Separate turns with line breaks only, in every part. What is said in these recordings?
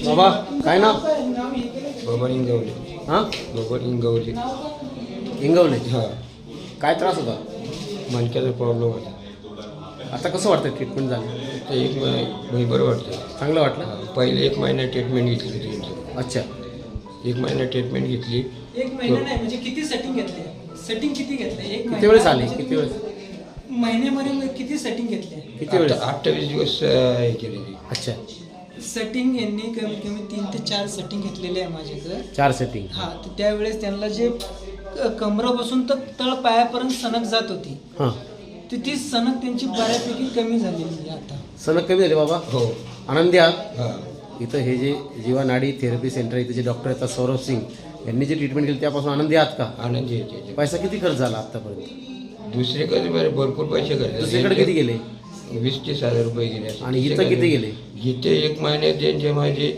बाबा काय नाव?
बाबा इंगवले.
हां,
बाबा इंगवले.
इंगवले.
हां,
काय त्रास होता?
मणक्याचा प्रॉब्लेम होता.
आता कसं वाटतं ट्रीटमेंट झालं?
तर एक बरं वाटतं.
चांगलं वाटलं?
पहिले 1 महिना ट्रीटमेंट घेतली होती त्यांची.
अच्छा.
1 महिना ट्रीटमेंट घेतली.
1 महिना नाही म्हणजे किती सेटिंग घेतले? सेटिंग किती घेतले?
किती वेळेस आले? किती वेळेस?
महिन्यामध्ये किती सेटिंग घेतले?
किती वेळेस?
28 दिवस हे केलेली.
अच्छा.
सेटिंग यांनी कमीत कमी 3 ते 4 सेटिंग घेतलेले आहे माझ्याकडे.
4 सेटिंग.
हा, तर त्यावेळेस त्यांना जे कमरापासून तर तळ पायापर्यंत सनक जात होती,
हां,
तर ती सनक त्यांची बऱ्यापैकी कमी झालेली आहे आता.
सनक कमी झाली बाबा?
हो.
आनंदी आहात?
हां.
इथं हे जे जीवानाडी थेरपी सेंटर इथे जे डॉक्टर येतात सौरभ सिंग यांनी जे ट्रीटमेंट केली त्यापासून आनंदी आहात का?
आनंदी येते.
पैसा किती खर्च झाला आत्तापर्यंत?
दुसरीकडे भरपूर पैसे खर्च.
दुसरीकडे किती गेले?
20-30 हजार रुपये गेले.
आणि इथं किती गेले?
इथे 1 महिन्यात त्यांचे माझे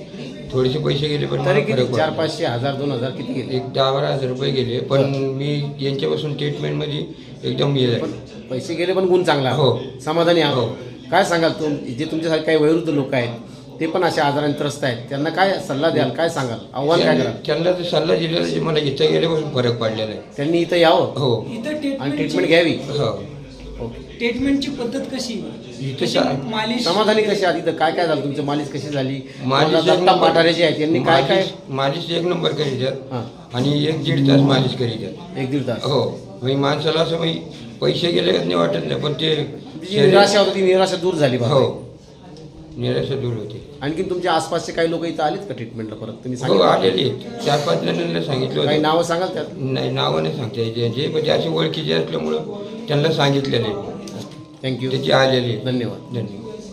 थोडेसे पैसे गेले, पण
तरी
मला
किती?
फरक
400,
पडला.
500, 1000, 2000 किती गेले?
एक 10-12 हजार रुपये गेले, पण मी यांच्यापासून ट्रीटमेंटमध्ये एकदम गेले.
पण पैसे गेले पण गुण चांगला आहे.
हो.
समाधानी
हो.
आहोत. काय सांगाल जे तुमच्यासारखे काही वयोवृद्ध लोक आहेत ते पण अशा आजाराने त्रस्त आहेत, त्यांना काय सल्ला द्याल? काय सांगाल? आव्हान काय कराल?
त्यांना तर सल्ला दिलेला आहे, मला इथं गेल्यापासून फरक पडलेला आहे.
त्यांनी इथं यावं
हो.
इथं
आणि ट्रीटमेंट
ट्रीटमेंट
घ्यावी.
हो.
ओके.
ट्रीटमेंटची पद्धत कशी?
इथं
कशी मालिश?
समाधानी कशी आहात? इथं काय काय झालं? तुमची मालिश कशी झाली?
मालिश
मला दत्ता पाठारे जे आहेत यांनी काय काय?
मालिश 1 नंबर करीत
हां,
आणि 1-1.5 तास मालिश करीत.
1-1.5 तास.
हो. म्हणजे माणसाला असं म्हणजे पैसे गेले नाही वाटत नाही, पण ते
जी निराशा होती ती निराशा दूर झाली बाबा.
हो, निराशा दूर होते.
आणखी तुमच्या आसपासचे काही लोक इथं आलेत का ट्रीटमेंटला परत? तुम्ही
हो,
सांगितलं
आलेली 4-5 जणांना सांगितलं
काही
होतं.
नावं सांगाल त्यात?
नाही, नावं नाही सांगता यायचे. जे म्हणजे असे ओळखीचे असल्यामुळं त्यांना सांगितलेले,
थँक्यू.
त्याची आलेली.
धन्यवाद.
धन्यवाद.